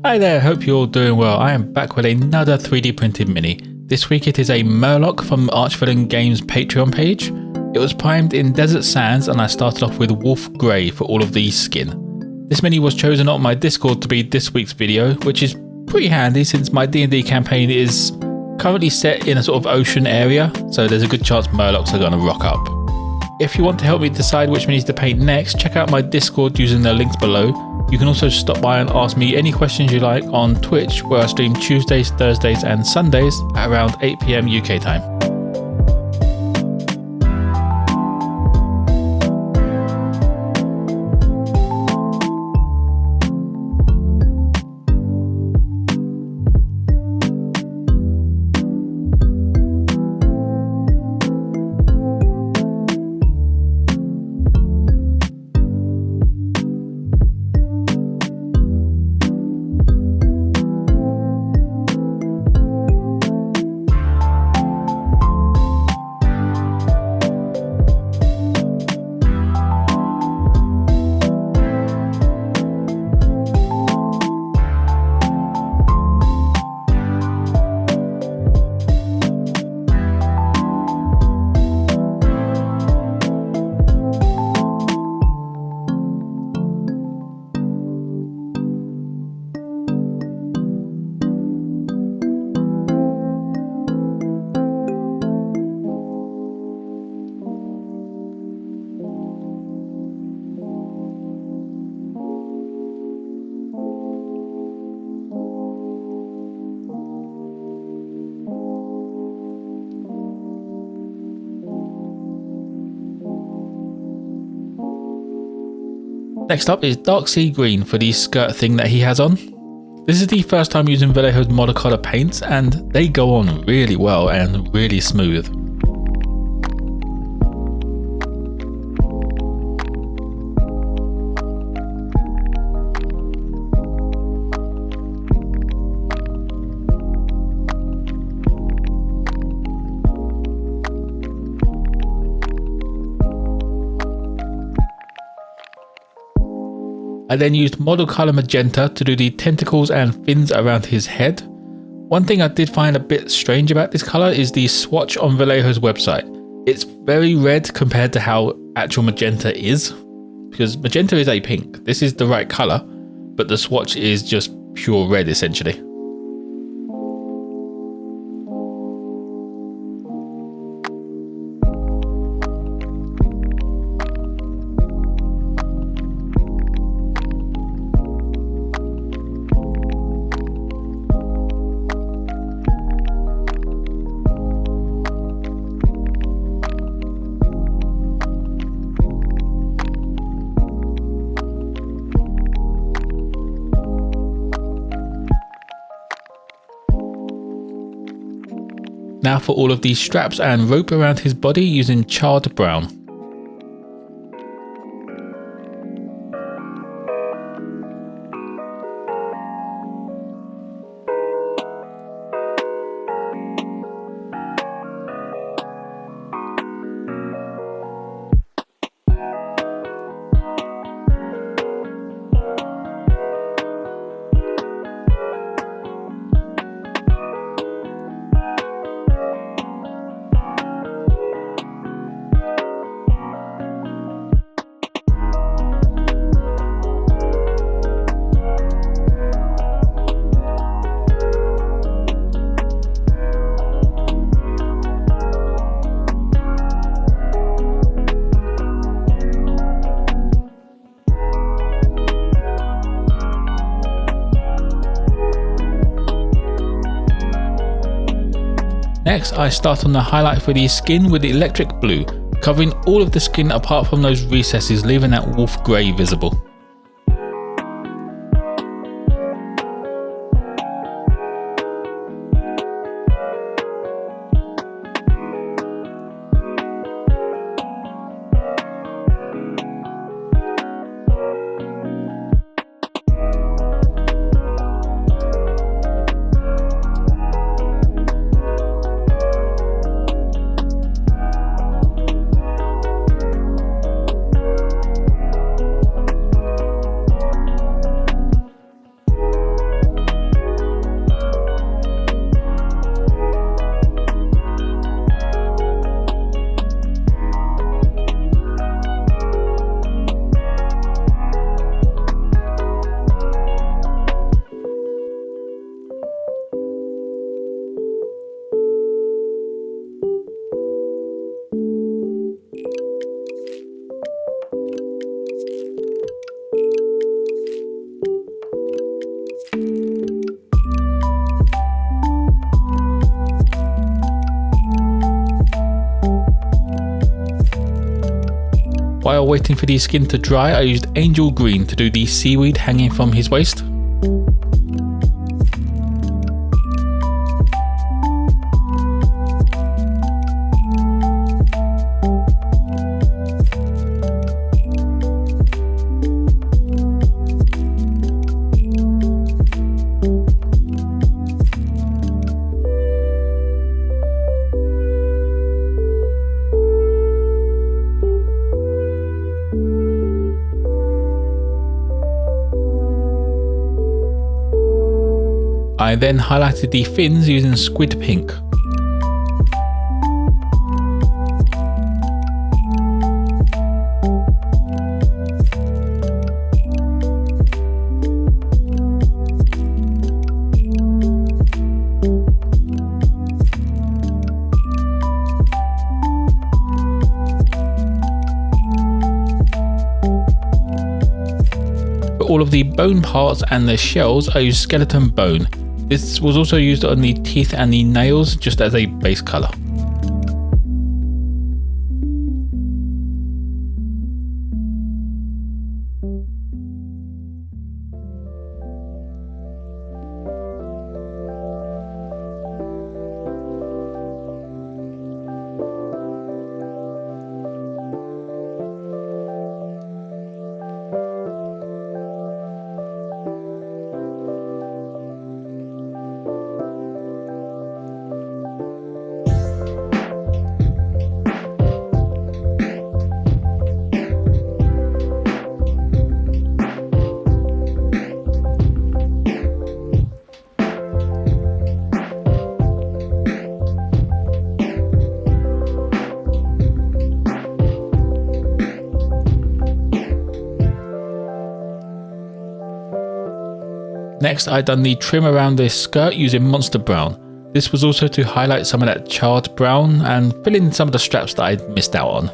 Hi there, hope you're all doing well. I am back with another 3D printed mini. This week it is a Morlok from Archvillain Games Patreon page. It was primed in Desert Sands and I started off with Wolf Grey for all of the skin. This mini was chosen on my Discord to be this week's video, which is pretty handy since my D&D campaign is currently set in a sort of ocean area, so there's a good chance Morloks are going to rock up. If you want to help me decide which minis to paint next, check out my Discord using the links below. You can also stop by and ask me any questions you like on Twitch, where I stream Tuesdays, Thursdays and Sundays at around 8 PM UK time. Next up is Dark Sea Green for the skirt thing that he has on. This is the first time using Vallejo's monocolor paints and they go on really well and really smooth. I then used model color magenta to do the tentacles and fins around his head. One thing I did find a bit strange about this color is the swatch on Vallejo's website. It's very red compared to how actual magenta is, because magenta is a pink. This is the right color, but the swatch is just pure red essentially. Now for all of these straps and rope around his body using charred brown. Next, I start on the highlight for the skin with the electric blue, covering all of the skin apart from those recesses, leaving that wolf grey visible. while waiting for the skin to dry, I used angel green to do the seaweed hanging from his waist. I then highlighted the fins using squid pink. For all of the bone parts and the shells, I used skeleton bone. This was also used on the teeth and the nails just as a base colour. Next, I done the trim around this skirt using Monster Brown. This was also to highlight some of that charred brown and fill in some of the straps that I'd missed out on.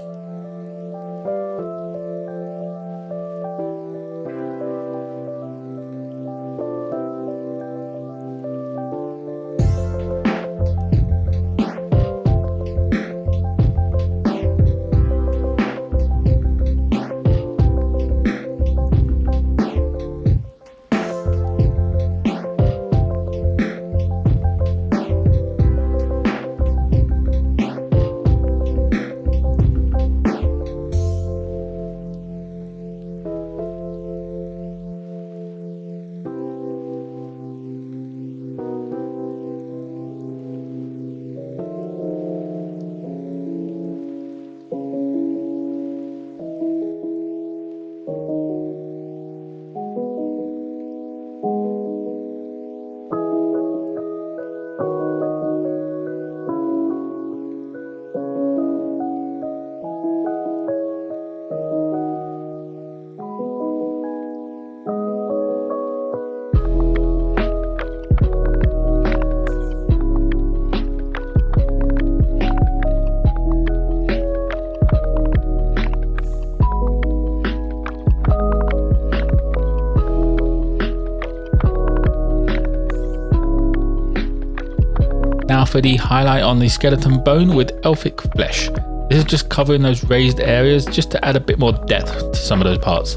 Now for the highlight on the skeleton bone with elfic flesh. This is just covering those raised areas just to add a bit more depth to some of those parts.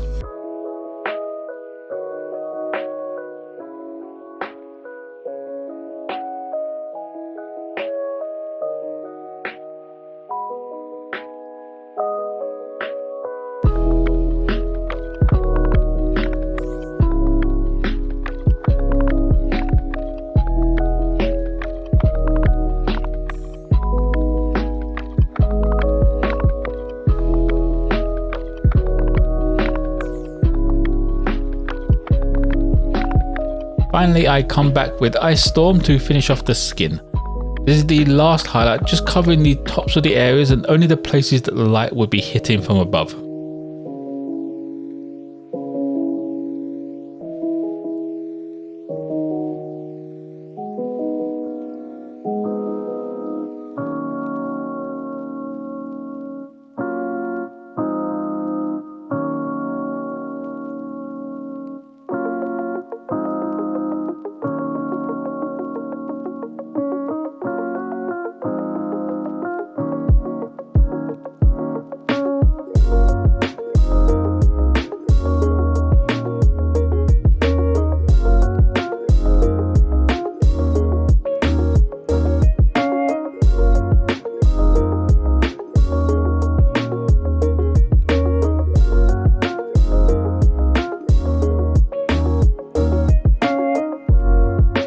Finally, I come back with Ice Storm to finish off the skin. This is the last highlight, just covering the tops of the areas and only the places that the light would be hitting from above.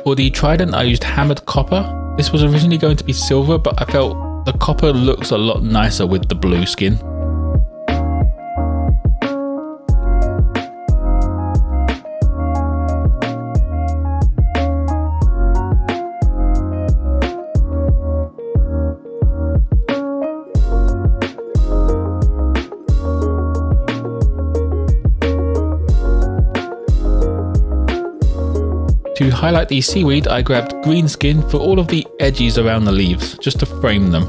For the trident I used hammered copper. This was originally going to be silver, but I felt the copper looks a lot nicer with the blue skin. To highlight the seaweed, I grabbed green skin for all of the edges around the leaves, just to frame them.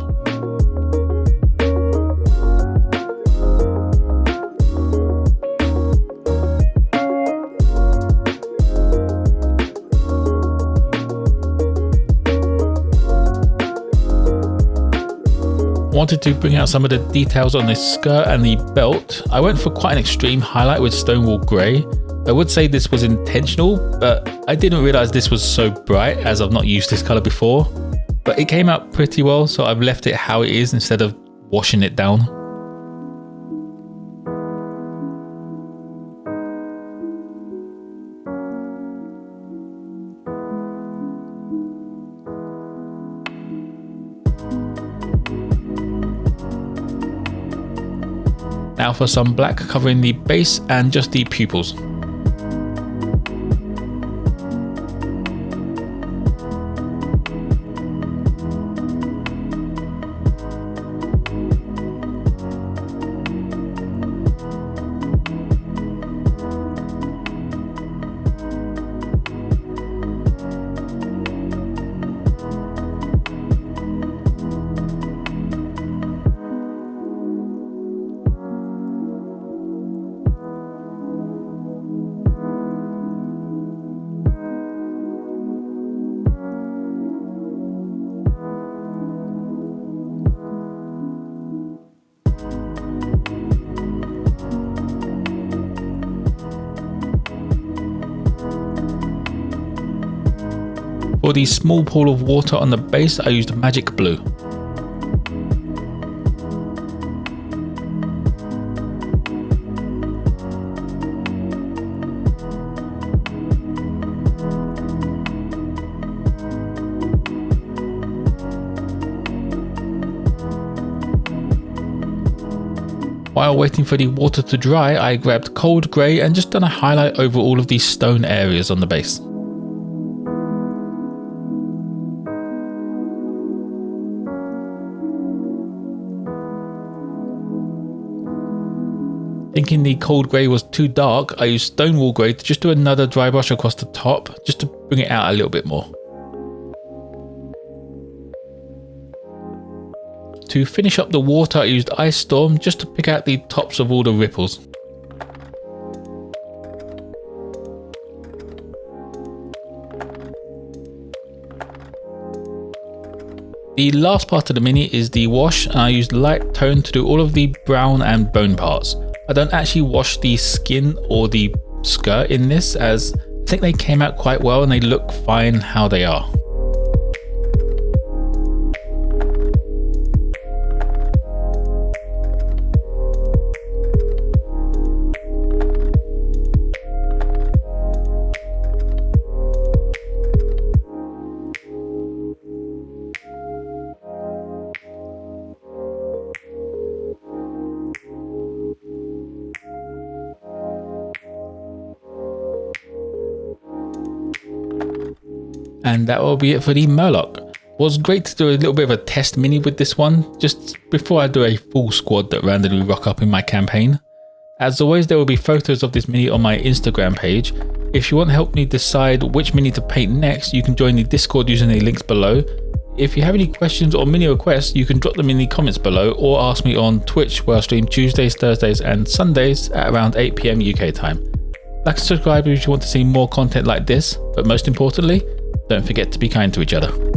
Wanted to bring out some of the details on this skirt and the belt. I went for quite an extreme highlight with Stonewall Grey. I would say this was intentional, but I didn't realise this was so bright as I've not used this colour before. But it came out pretty well, so I've left it how it is instead of washing it down. Now for some black covering the base and just the pupils. For the small pool of water on the base, I used magic blue. While waiting for the water to dry, I grabbed cold grey and just done a highlight over all of these stone areas on the base. Thinking the cold grey was too dark, I used Stonewall Grey to just do another dry brush across the top, just to bring it out a little bit more. To finish up the water, I used Ice Storm just to pick out the tops of all the ripples. The last part of the mini is the wash, and I used light tone to do all of the brown and bone parts. I don't actually wash the skin or the skirt in this, as I think they came out quite well and they look fine how they are. And that will be it for the Morlok. It was great to do a little bit of a test mini with this one, just before I do a full squad that randomly rock up in my campaign. As always, there will be photos of this mini on my Instagram page. If you want to help me decide which mini to paint next, you can join the Discord using the links below. If you have any questions or mini requests, you can drop them in the comments below or ask me on Twitch, where I stream Tuesdays, Thursdays and Sundays at around 8 PM UK time. Like and subscribe if you want to see more content like this, but most importantly, don't forget to be kind to each other.